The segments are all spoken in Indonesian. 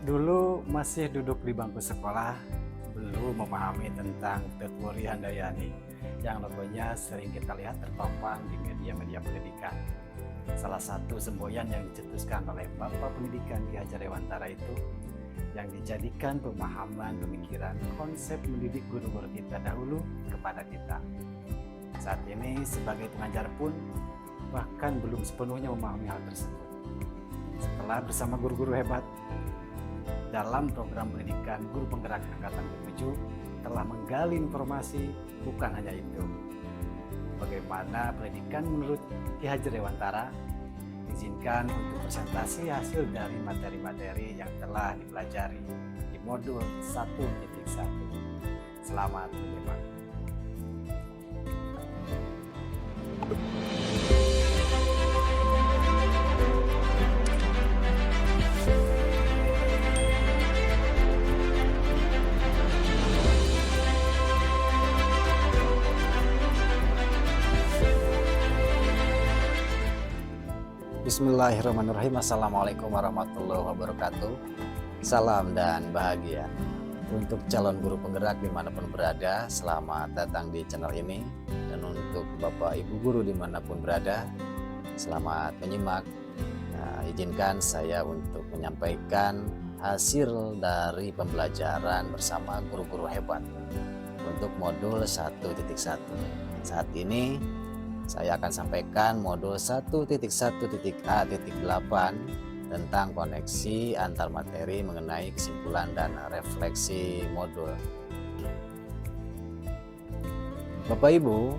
Dulu masih duduk di bangku sekolah, belum memahami tentang teori Handayani yang logonya sering kita lihat terpampang di media-media pendidikan. Salah satu semboyan yang dicetuskan oleh Bapak Pendidikan Ki Hajar Dewantara itu yang dijadikan pemahaman pemikiran konsep mendidik guru-guru kita dahulu kepada kita. Saat ini sebagai pengajar pun bahkan belum sepenuhnya memahami hal tersebut. Setelah bersama guru-guru hebat dalam program pendidikan Guru Penggerak Angkatan ke-7 telah menggali informasi, bukan hanya itu. Bagaimana pendidikan menurut Ki Hajar Dewantara, izinkan untuk presentasi hasil dari materi-materi yang telah dipelajari di modul 1.1. Selamat menyimak. Bismillahirrahmanirrahim. Assalamualaikum warahmatullahi wabarakatuh. Salam dan bahagia untuk calon guru penggerak dimanapun berada. Selamat datang di channel ini. Dan untuk Bapak Ibu guru dimanapun berada, selamat menyimak. Izinkan saya untuk menyampaikan hasil dari pembelajaran bersama guru-guru hebat untuk modul 1.1. Saat ini saya akan sampaikan modul 1.1.A.8 tentang koneksi antar materi mengenai kesimpulan dan refleksi modul. Bapak Ibu,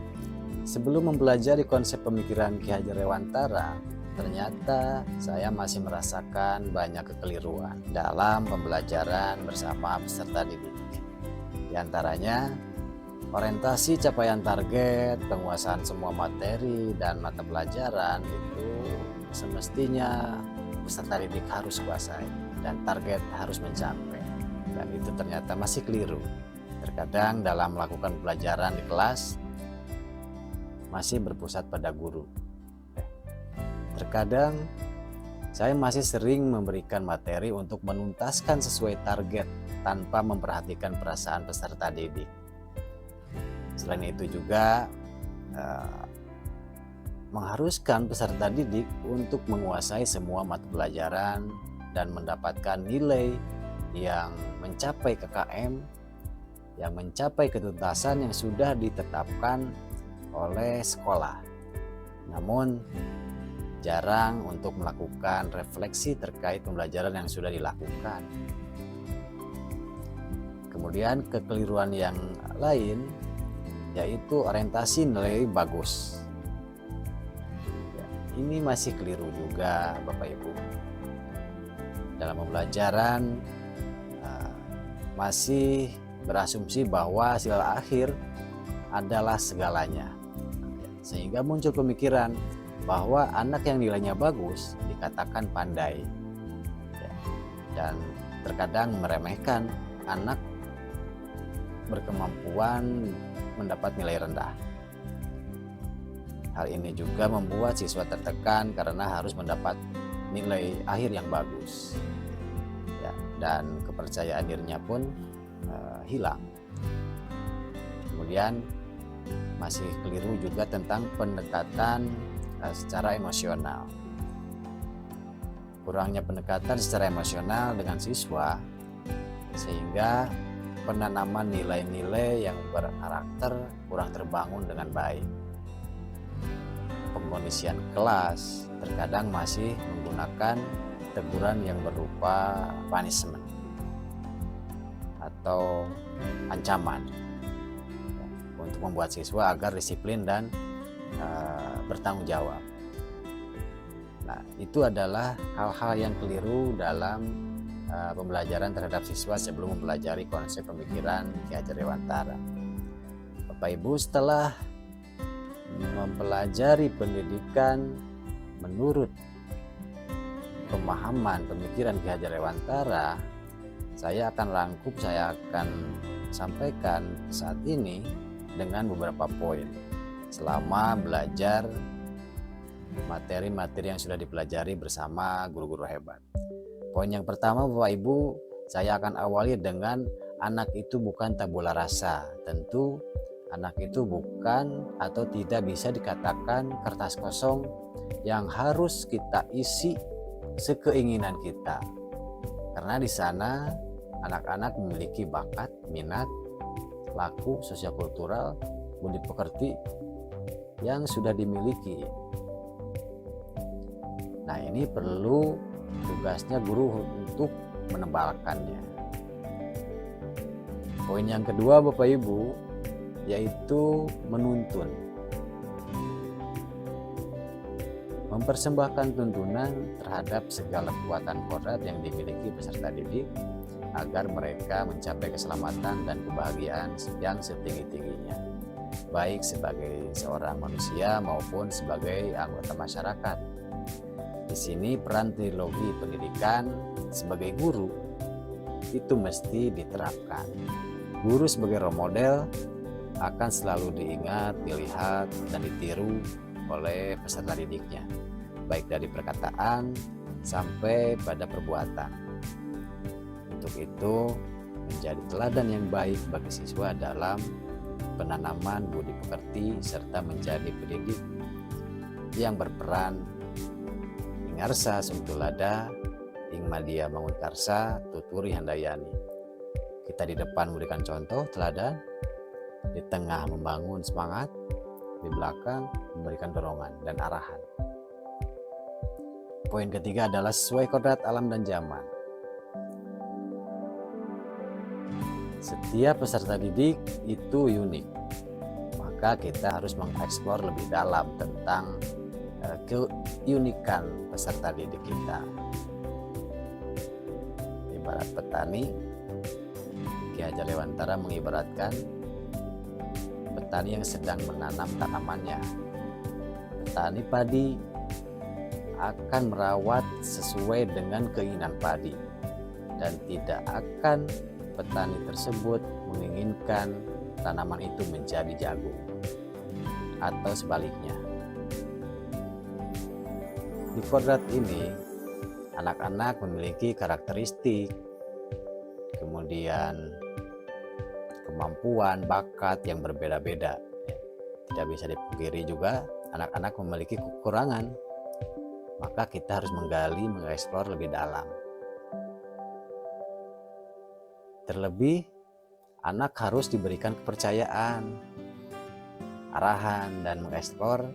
sebelum mempelajari konsep pemikiran Ki Hajar Dewantara, ternyata saya masih merasakan banyak kekeliruan dalam pembelajaran bersama peserta didik. Di antaranya, orientasi capaian target, penguasaan semua materi dan mata pelajaran itu semestinya peserta didik harus kuasai dan target harus mencapai. Dan itu ternyata masih keliru. Terkadang dalam melakukan pelajaran di kelas masih berpusat pada guru. Terkadang saya masih sering memberikan materi untuk menuntaskan sesuai target tanpa memperhatikan perasaan peserta didik. Selain itu juga mengharuskan peserta didik untuk menguasai semua mata pelajaran dan mendapatkan nilai yang mencapai KKM, yang mencapai ketuntasan yang sudah ditetapkan oleh sekolah. Namun jarang untuk melakukan refleksi terkait pembelajaran yang sudah dilakukan. Kemudian kekeliruan yang lain yaitu orientasi nilai bagus. Ini masih keliru juga Bapak Ibu. Dalam pembelajaran masih berasumsi bahwa hasil akhir adalah segalanya. Sehingga muncul pemikiran bahwa anak yang nilainya bagus dikatakan pandai. Dan terkadang meremehkan anak berkemampuan mendapat nilai rendah. Hal ini juga membuat siswa tertekan karena harus mendapat nilai akhir yang bagus, dan kepercayaan dirinya pun hilang. Kemudian masih keliru juga tentang pendekatan secara emosional. Kurangnya pendekatan secara emosional dengan siswa sehingga penanaman nilai-nilai yang berkarakter kurang terbangun dengan baik. Pengkondisian kelas terkadang masih menggunakan teguran yang berupa punishment atau ancaman untuk membuat siswa agar disiplin dan bertanggung jawab. Nah, itu adalah hal-hal yang keliru dalam pembelajaran terhadap siswa sebelum mempelajari konsep pemikiran Ki Hajar Dewantara. Bapak Ibu, setelah mempelajari pendidikan menurut pemahaman pemikiran Ki Hajar Dewantara, saya akan sampaikan saat ini dengan beberapa poin selama belajar materi-materi yang sudah dipelajari bersama guru-guru hebat. Poin yang pertama Bapak Ibu, saya akan awali dengan anak itu bukan tabula rasa. Tentu anak itu bukan atau tidak bisa dikatakan kertas kosong yang harus kita isi sekeinginan kita. Karena di sana anak-anak memiliki bakat, minat, laku, sosial-kultural, budi pekerti yang sudah dimiliki. Nah, ini perlu tugasnya guru untuk menebalkannya. Poin yang kedua Bapak Ibu, yaitu menuntun. Mempersembahkan tuntunan terhadap segala kekuatan kodrat yang dimiliki peserta didik agar mereka mencapai keselamatan dan kebahagiaan yang setinggi-tingginya, baik sebagai seorang manusia maupun sebagai anggota masyarakat. Di sini peran trilogi pendidikan sebagai guru itu mesti diterapkan. Guru sebagai role model akan selalu diingat, dilihat, dan ditiru oleh peserta didiknya, baik dari perkataan sampai pada perbuatan. Untuk itu, menjadi teladan yang baik bagi siswa dalam penanaman budi pekerti serta menjadi pendidik yang berperan ingarsa sumtulada ing madia mangunkarsa tuturi handayani. Kita di depan memberikan contoh teladan, di tengah membangun semangat, di belakang memberikan dorongan dan arahan. Poin ketiga adalah sesuai kodrat alam dan zaman. Setiap peserta didik itu unik, maka kita harus mengeksplor lebih dalam tentang keunikan peserta didik kita. Ibarat petani, Ki Hajar Dewantara mengibaratkan petani yang sedang menanam tanamannya. Petani padi akan merawat sesuai dengan keinginan padi, dan tidak akan petani tersebut menginginkan tanaman itu menjadi jagung atau sebaliknya. Di kodrat ini, anak-anak memiliki karakteristik, kemudian kemampuan, bakat yang berbeda-beda. Tidak bisa dipungkiri juga anak-anak memiliki kekurangan, maka kita harus menggali, mengeksplor lebih dalam. Terlebih, anak harus diberikan kepercayaan, arahan, dan mengeksplor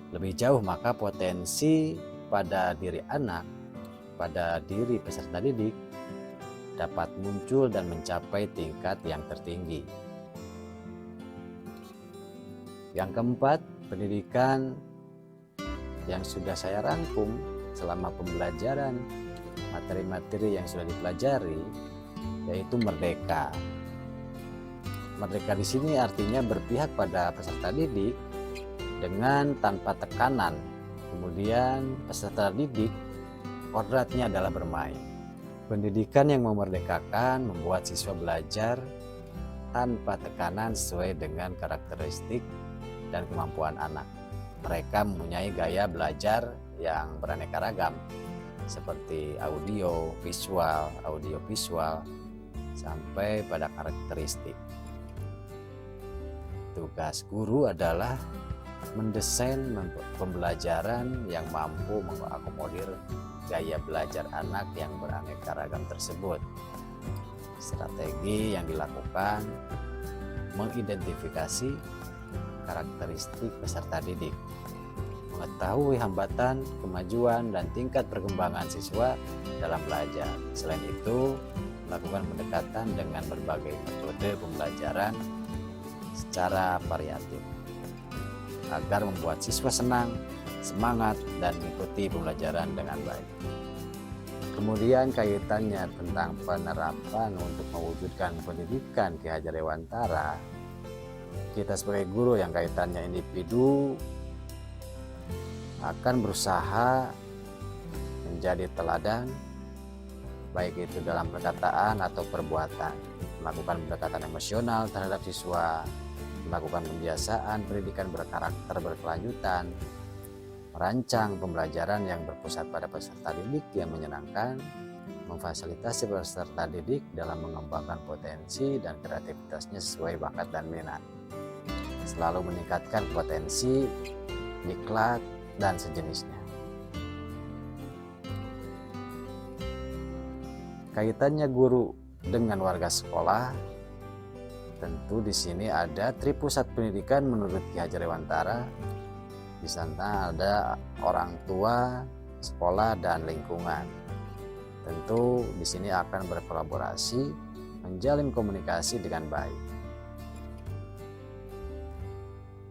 lebih jauh, maka potensi pada diri anak, pada diri peserta didik dapat muncul dan mencapai tingkat yang tertinggi. Yang keempat, pendidikan yang sudah saya rangkum selama pembelajaran materi-materi yang sudah dipelajari, yaitu merdeka. Merdeka di sini artinya berpihak pada peserta didik dengan tanpa tekanan. Kemudian peserta didik kodratnya adalah bermain. Pendidikan yang memerdekakan membuat siswa belajar tanpa tekanan sesuai dengan karakteristik dan kemampuan anak. Mereka mempunyai gaya belajar yang beraneka ragam, seperti audio visual, sampai pada karakteristik. Tugas guru adalah mendesain pembelajaran yang mampu mengakomodir gaya belajar anak yang beraneka ragam tersebut. Strategi yang dilakukan mengidentifikasi karakteristik peserta didik, mengetahui hambatan, kemajuan, dan tingkat perkembangan siswa dalam belajar. Selain itu, melakukan pendekatan dengan berbagai metode pembelajaran secara variatif agar membuat siswa senang, semangat, dan mengikuti pembelajaran dengan baik. Kemudian kaitannya tentang penerapan untuk mewujudkan pendidikan Ki Hajar Dewantara, kita sebagai guru yang kaitannya individu akan berusaha menjadi teladan, baik itu dalam perkataan atau perbuatan, melakukan pendekatan emosional terhadap siswa, melakukan pembiasaan pendidikan berkarakter berkelanjutan, merancang pembelajaran yang berpusat pada peserta didik yang menyenangkan, memfasilitasi peserta didik dalam mengembangkan potensi dan kreativitasnya sesuai bakat dan minat, selalu meningkatkan potensi, diklat, dan sejenisnya. Kaitannya guru dengan warga sekolah, tentu di sini ada Tripusat Pendidikan menurut Ki Hajar Dewantara. Di sana ada orang tua, sekolah, dan lingkungan. Tentu di sini akan berkolaborasi, menjalin komunikasi dengan baik.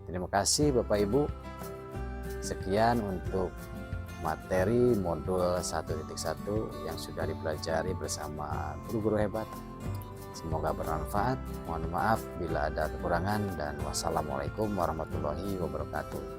Terima kasih Bapak Ibu. Sekian untuk materi modul 1.1 yang sudah dipelajari bersama guru-guru hebat. Semoga bermanfaat. Mohon maaf bila ada kekurangan, dan wassalamualaikum warahmatullahi wabarakatuh.